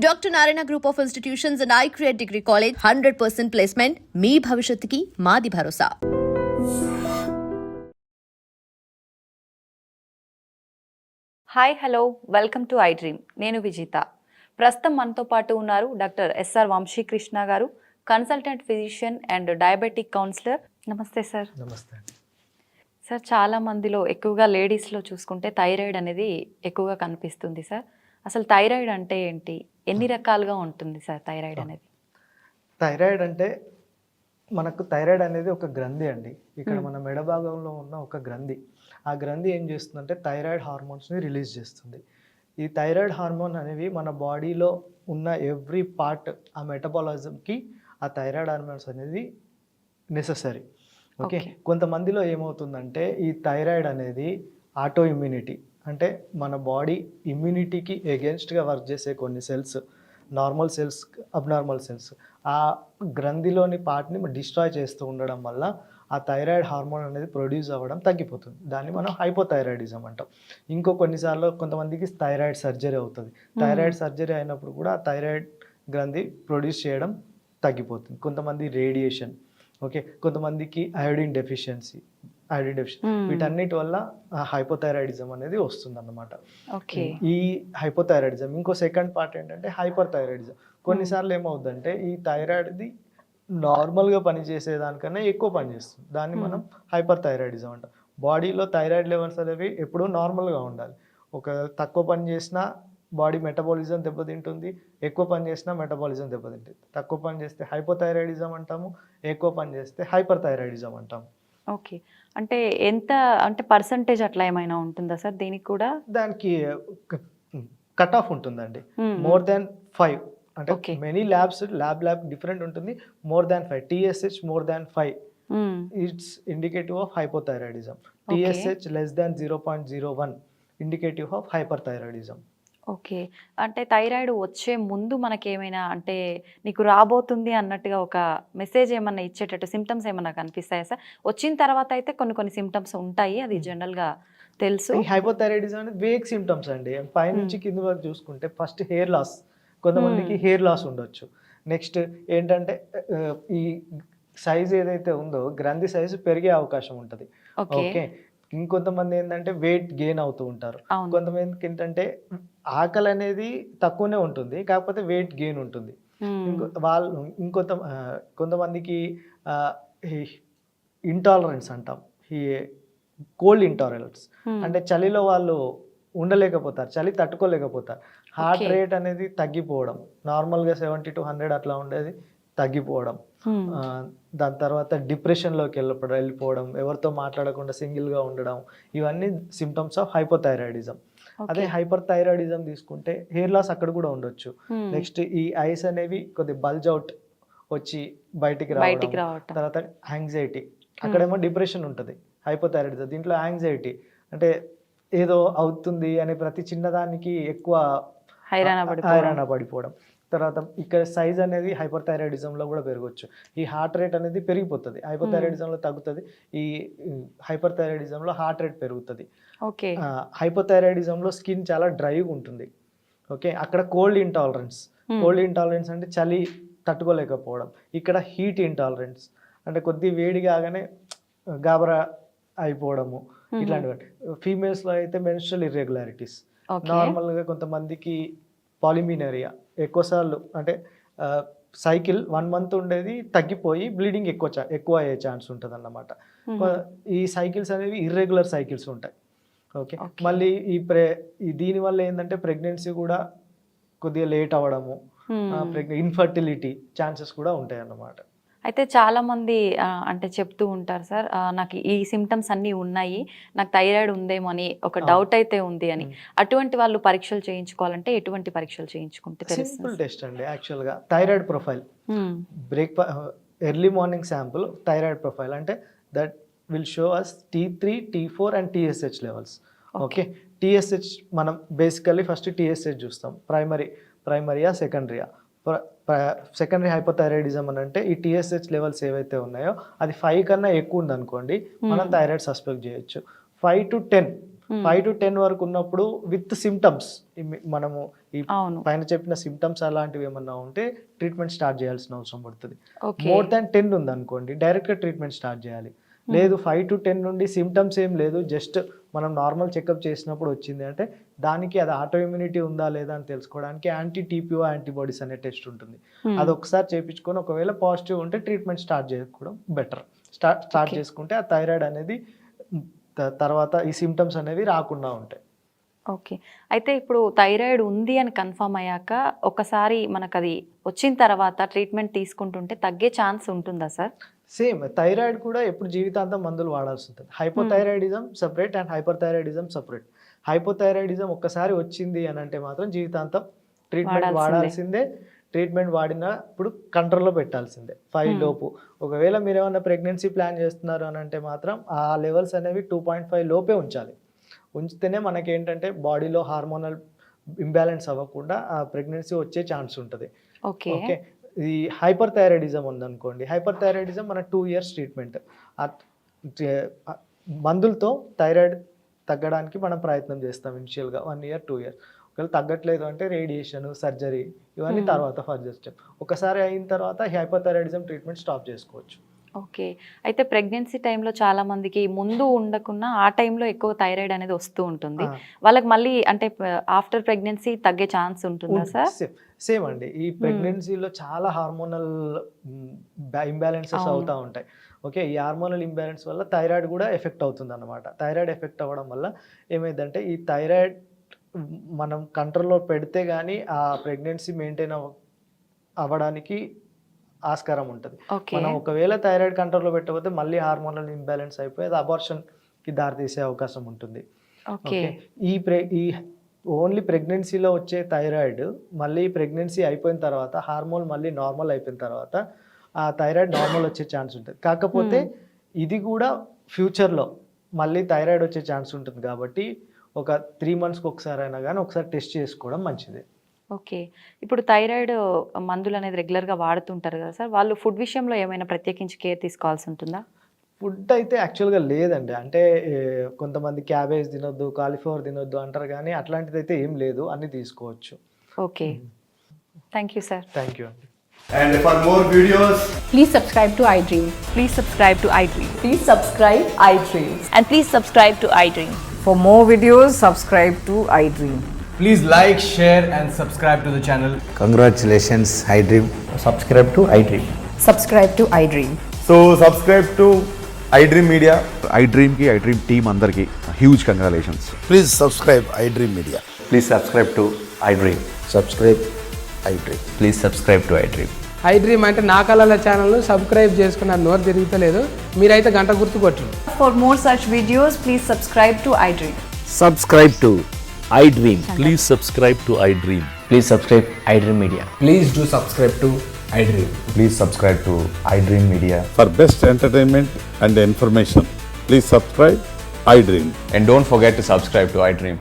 Dr. Narayana Group of Institutions and I Create Degree College 100% placement. మీ భవిష్యత్తుకి మాది భరోసా. Hi hello welcome to I dream. నేను విజిత. ప్రస్తుతం మనతో పాటు ఉన్నారు doctor S R Vamsikrishna garu, consultant physician and diabetic counsellor. నమస్తే సార్. నమస్తే సార్, చాలా మందిలో ఎక్కువగా లేడీస్లో చూసుకుంటే థైరాయిడ్ అనేది ఎక్కువగా కనిపిస్తుంది సార్. అసలు థైరాయిడ్ అంటే ఏంటి, ఎన్ని రకాలుగా ఉంటుంది సార్ థైరాయిడ్ అనేది? థైరాయిడ్ అంటే మనకు థైరాయిడ్ అనేది ఒక గ్రంథి అండి. ఇక్కడ మన మెడ భాగంలో ఉన్న ఒక గ్రంథి. ఆ గ్రంథి ఏం చేస్తుందంటే థైరాయిడ్ హార్మోన్స్ని రిలీజ్ చేస్తుంది. ఈ థైరాయిడ్ హార్మోన్ అనేవి మన బాడీలో ఉన్న ఎవ్రీ పార్ట్ ఆ మెటబాలిజంకి ఆ థైరాయిడ్ హార్మోన్స్ అనేది నెససరీ. ఓకే, కొంతమందిలో ఏమవుతుందంటే ఈ థైరాయిడ్ అనేది ఆటో ఇమ్యూనిటీ, అంటే మన బాడీ ఇమ్యూనిటీకి ఎగెన్స్ట్గా వర్క్ చేసే కొన్ని cells, normal cells, abnormal cells, ఆ గ్రంథిలోని పార్ట్ని డిస్ట్రాయ్ చేస్తూ ఉండడం వల్ల ఆ థైరాయిడ్ హార్మోన్ అనేది ప్రొడ్యూస్ అవ్వడం తగ్గిపోతుంది. దాన్ని మనం హైపోథైరాయిడిజం అంటాం. కొన్నిసార్లు కొంతమందికి థైరాయిడ్ సర్జరీ అవుతుంది. థైరాయిడ్ సర్జరీ అయినప్పుడు కూడా ఆ థైరాయిడ్ గ్రంథి ప్రొడ్యూస్ చేయడం తగ్గిపోతుంది. కొంతమంది రేడియేషన్, ఓకే, కొంతమందికి ఐయోడిన్ డెఫిషియన్సీ, వీటన్నిటి వల్ల హైపోథైరాయిడిజం అనేది వస్తుంది అన్నమాట. ఈ హైపోథైరాయిడిజం ఇంకో సెకండ్ పార్ట్ ఏంటంటే హైపర్ థైరాయిడిజం. కొన్నిసార్లు ఏమవుతుందంటే ఈ థైరాయిడ్ది నార్మల్గా పనిచేసేదానికన్నా ఎక్కువ పనిచేస్తుంది. దాన్ని మనం హైపర్ థైరాయిడిజం అంటాం. బాడీలో థైరాయిడ్ లెవెల్స్ అనేవి ఎప్పుడూ నార్మల్గా ఉండాలి. ఒక తక్కువ పని చేసినా బాడీ మెటబాలిజం దెబ్బతింటుంది, ఎక్కువ పని చేసినా మెటబాలిజం దెబ్బతింటుంది. తక్కువ పని చేస్తే హైపోథైరాయిడిజం అంటాము, ఎక్కువ పని చేస్తే హైపర్ థైరాయిడిజం అంటాము. ఓకే, అంటే ఎంత అంటే పర్సంటేజ్ అట్లా ఏమైనా ఉంటుందా సార్ దీనికి కూడా? దానికి కట్ ఆఫ్ ఉంటుందండి. మోర్ దాన్ 5 అంటే మెనీ ల్యాబ్ డిఫరెంట్ ఉంటుంది. More than 5 TSH more than 5 it's indicative of hypothyroidism. TSH less than 0.01 indicative of hyper thyroidism. Okay, అంటే థైరాయిడ్ వచ్చే ముందు మనకేమైనా అంటే నీకు రాబోతుంది అన్నట్టుగా ఒక మెసేజ్ ఏమన్నా ఇచ్చేటట్టు సిమ్టమ్స్ ఏమన్నా కనిపిస్తాయా సార్? వచ్చిన తర్వాత అయితే కొన్ని సిమ్టమ్స్ ఉంటాయి, అది జనరల్గా తెలుసు. ఈ హైపోథైరాయిడిజం అనేది వేగ్ సిమ్టమ్స్ అండి. పైనుంచి కింద వరకు చూసుకుంటే ఫస్ట్ హెయిర్ లాస్, కొంతమందికి హెయిర్ లాస్ ఉండొచ్చు. నెక్స్ట్ ఏంటంటే ఈ సైజ్ ఏదైతే ఉందో గ్రంథి సైజు పెరిగే అవకాశం ఉంటుంది. ఓకే, ఇంకొంతమంది ఏంటంటే వెయిట్ గెయిన్ అవుతూ ఉంటారు. కొంతమందికి ఏంటంటే ఆకలి అనేది తక్కువనే ఉంటుంది, కాకపోతే వెయిట్ గెయిన్ ఉంటుంది. కొంతమందికి ఇంటాలరెన్స్ అంటాం, ఈ కోల్డ్ ఇంటాలరెన్స్ అంటే చలిలో వాళ్ళు ఉండలేకపోతారు, చలి తట్టుకోలేకపోతారు. హార్ట్ రేట్ అనేది తగ్గిపోవడం, నార్మల్గా 70 to 100 అట్లా ఉండేది తగ్గిపోవడం. దాని తర్వాత డిప్రెషన్లోకి వెళ్ళిపోవడం, ఎవరితో మాట్లాడకుండా సింగిల్గా ఉండడం, ఇవన్నీ సిమ్టమ్స్ ఆఫ్ హైపోథైరాయిడిజం. అదే హైపర్ థైరాయిడిజం తీసుకుంటే హెయిర్ లాస్ అక్కడ కూడా ఉండొచ్చు. నెక్స్ట్ ఈ ఐస్ అనేవి కొద్ది బల్జ్ అవుట్ వచ్చి బయటికి రావడం. తర్వాత యాంగ్జైటీ, అక్కడేమో డిప్రెషన్ ఉంటుంది. హైపోథైరాయిడిజం దీంట్లో యాంగ్జైటీ అంటే ఏదో అవుతుంది అనే ప్రతి చిన్నదానికి ఎక్కువ హైరాణ పడిపోవడం. తర్వాత ఇక్కడ సైజ్ అనేది హైపర్ థైరాయిడిజంలో కూడా పెరగవచ్చు. ఈ హార్ట్ రేట్ అనేది పెరిగిపోతుంది, హైపోథైరాయిడిజంలో తగ్గుతుంది. ఈ హైపర్ థైరాయిడిజంలో హార్ట్ రేట్ పెరుగుతుంది. హైపోథైరాయిడిజంలో స్కిన్ చాలా డ్రైగా ఉంటుంది. ఓకే, అక్కడ కోల్డ్ ఇంటాలరెన్స్ అంటే చలి తట్టుకోలేకపోవడం. ఇక్కడ హీట్ ఇంటాలరెన్స్ అంటే కొద్ది వేడి కాగానే గాబరా అయిపోవడము, ఇట్లాంటివి. ఫీమేల్స్లో అయితే మెన్స్ట్రల్ ఇర్రెగ్యులారిటీస్, నార్మల్గా కొంతమందికి పాలిమినరియా, ఎక్కువసార్లు అంటే సైకిల్ 1 month ఉండేది తగ్గిపోయి బ్లీడింగ్ ఎక్కువ అయ్యే ఛాన్స్ ఉంటుంది అన్నమాట. ఈ సైకిల్స్ అనేవి ఇర్రెగ్యులర్ సైకిల్స్ ఉంటాయి. ఓకే, మళ్ళీ దీనివల్ల ఏంటంటే ప్రెగ్నెన్సీ కూడా కొద్దిగా లేట్ అవ్వడము, ఇన్ఫర్టిలిటీ ఛాన్సెస్ కూడా ఉంటాయి అన్నమాట. అయితే చాలామంది అంటే చెప్తూ ఉంటారు సార్, నాకు ఈ సిమ్టమ్స్ అన్నీ ఉన్నాయి, నాకు థైరాయిడ్ ఉందేమో అని ఒక డౌట్ అయితే ఉంది అని. అటువంటి వాళ్ళు పరీక్షలు చేయించుకోవాలంటే ఎటువంటి పరీక్షలు చేయించుకుంటే? సింపుల్ టెస్ట్ అండి. యాక్చువల్గా thyroid profile, early morning sample thyroid profile అంటే that will show us T3, T4 and TSH levels. Okay, TSH మనం బేసికల్లీ ఫస్ట్ TSH చూస్తాం. ప్రైమరీయా సెకండరీయా? సెకండరీ హైపోథైరాయిడిజం అని అంటే ఈ TSH లెవెల్స్ ఏవైతే ఉన్నాయో అది 5 కన్నా ఎక్కువ ఉందనుకోండి, మనం థైరాయిడ్ సస్పెక్ట్ చేయొచ్చు. 5 to 10 5 to 10 వరకు ఉన్నప్పుడు విత్ సిమ్టమ్స్ మనము ఈ అవును. పైన చెప్పిన సిమ్టమ్స్ అలాంటివి ఏమన్నా ఉంటే ట్రీట్మెంట్ స్టార్ట్ చేయాల్సిన అవసరం పడుతుంది. ఓకే. మోర్ దాన్ 10 ఉంది అనుకోండి, డైరెక్ట్గా ట్రీట్మెంట్ స్టార్ట్ చేయాలి. లేదు 5 to 10 నుండి సిమ్టమ్స్ ఏం లేదు, జస్ట్ మనం నార్మల్ చెకప్ చేసినప్పుడు వచ్చింది అంటే దానికి అది ఆటో ఇమ్యూనిటీ ఉందా లేదా అని తెలుసుకోవడానికి యాంటీ టీపీఓ యాంటీబాడీస్ అనే టెస్ట్ ఉంటుంది. అది ఒకసారి చేయించుకొని ఒకవేళ పాజిటివ్ ఉంటే ట్రీట్మెంట్ స్టార్ట్ చేసుకోవడం బెటర్. స్టార్ట్ చేసుకుంటే ఆ థైరాయిడ్ అనేది తర్వాత ఈ సిమ్టమ్స్ అనేవి రాకుండా ఉంటాయి. ఓకే. అయితే ఇప్పుడు థైరాయిడ్ ఉంది అని కన్ఫర్మ్ అయ్యాక ఒకసారి మనకు అది వచ్చిన తర్వాత ట్రీట్మెంట్ తీసుకుంటుంటే తగ్గే ఛాన్స్ ఉంటుందా సార్? సేమ్ థైరాయిడ్ కూడా ఎప్పుడు జీవితాంతం మందులు వాడాల్సి ఉంటుంది. Hypothyroidism separate and hyper thyroidism separate. Hypothyroidism ఒక్కసారి వచ్చింది అని అంటే మాత్రం జీవితాంతం ట్రీట్మెంట్ వాడాల్సిందే. ట్రీట్మెంట్ వాడినప్పుడు కంట్రోల్లో పెట్టాల్సిందే 5 లోపు. ఒకవేళ మీరు ఏమైనా ప్రెగ్నెన్సీ ప్లాన్ చేస్తున్నారు అని అంటే మాత్రం ఆ లెవెల్స్ అనేవి 2.5 లోపే ఉంచాలి. ఉంచితేనే మనకి ఏంటంటే బాడీలో హార్మోనల్ ఇంబ్యాలెన్స్ అవ్వకుండా ఆ ప్రెగ్నెన్సీ వచ్చే ఛాన్స్ ఉంటుంది. ఓకే. ఓకే. ఈ హైపర్ థైరాయిడిజం ఉందనుకోండి, హైపర్ థైరాయిడిజం మన 2 years ట్రీట్మెంట్. మందులతో థైరాయిడ్ తగ్గడానికి మనం ప్రయత్నం చేస్తాం ఇనిషియల్గా 1 year 2 years. ఒకవేళ తగ్గట్లేదు అంటే రేడియేషన్, సర్జరీ ఇవన్నీ తర్వాత ఫర్దర్ స్టెప్. ఒకసారి అయిన తర్వాత హైపర్ థైరాయిడిజం ట్రీట్మెంట్ స్టాప్ చేసుకోవచ్చు. ఓకే. అయితే ప్రెగ్నెన్సీ టైంలో చాలా మందికి ముందు ఉండకున్నా ఆ టైంలో ఎక్కువ థైరాయిడ్ అనేది వస్తూ ఉంటుంది. వాళ్ళకి మళ్ళీ అంటే ఆఫ్టర్ ప్రెగ్నెన్సీ తగ్గే ఛాన్స్ ఉంటుందా సార్? సేమ్ అండి. ఈ ప్రెగ్నెన్సీలో చాలా హార్మోనల్ ఇంబ్యాలెన్సెస్ అవుతూ ఉంటాయి. ఓకే. ఈ హార్మోనల్ ఇంబ్యాలెన్స్ వల్ల థైరాయిడ్ కూడా ఎఫెక్ట్ అవుతుంది అన్నమాట. థైరాయిడ్ ఎఫెక్ట్ అవ్వడం వల్ల ఏమైందంటే ఈ థైరాయిడ్ మనం కంట్రోల్లో పెడితే కానీ ఆ ప్రెగ్నెన్సీ మెయింటైన్ అవ్వడానికి ఆస్కారం ఉంటుంది. మనం ఒకవేళ థైరాయిడ్ కంట్రోల్లో పెట్టకపోతే మళ్ళీ హార్మోనల్ ఇంబ్యాలెన్స్ అయిపోయి అది అబార్షన్కి దారితీసే అవకాశం ఉంటుంది. ఓకే. ఈ ఓన్లీ ప్రెగ్నెన్సీలో వచ్చే థైరాయిడ్ మళ్ళీ ప్రెగ్నెన్సీ అయిపోయిన తర్వాత హార్మోన్ మళ్ళీ నార్మల్ అయిపోయిన తర్వాత ఆ థైరాయిడ్ నార్మల్ వచ్చే ఛాన్స్ ఉంటుంది. కాకపోతే ఇది కూడా ఫ్యూచర్లో మళ్ళీ థైరాయిడ్ వచ్చే ఛాన్స్ ఉంటుంది కాబట్టి ఒక 3 monthsకి ఒకసారి అయినా కానీ ఒకసారి టెస్ట్ చేసుకోవడం మంచిది. ఓకే. ఇప్పుడు థైరాయిడ్ మందులు అనేది రెగ్యులర్గా వాడుతుంటారు కదా సార్, వాళ్ళు ఫుడ్ విషయంలో ఏమైనా ప్రత్యేకించి కేర్ తీసుకోవాల్సి ఉంటుందా? ఫుడ్ అయితే యాక్చువల్గా లేదండి. అంటే కొంతమంది క్యాబేజ్ తినొద్దు, కాలీఫ్లవర్ తినొద్దు అంటారు కానీ అట్లాంటిది అయితే ఏం లేదు, అన్నీ తీసుకోవచ్చు. Okay. Thank you sir. Thank you అండి. And for more videos, Please subscribe to iDream. Please subscribe to iDream. Please subscribe iDream. And please subscribe to iDream. For more videos, subscribe to iDream. please like, share and subscribe to the channel. Congratulations, iDream. Subscribe to iDream. Subscribe to iDream. So subscribe to iDream Media. iDream ki iDream team andarki huge congratulations. Please subscribe iDream Media. Please subscribe to iDream. Subscribe iDream. Please subscribe to iDream. iDream అంటే నా కళల channel subscribe చేసుకున్న నోరు తిరుగుతలేదు, మీరైతే గంట గుర్తు కొట్టండి. For more such videos, please subscribe to iDream. Subscribe to iDream. Please subscribe to iDream. Please subscribe iDream Media. Please do subscribe to iDream. Please subscribe to iDream Media. For best entertainment and information, please subscribe iDream. And don't forget to subscribe to iDream.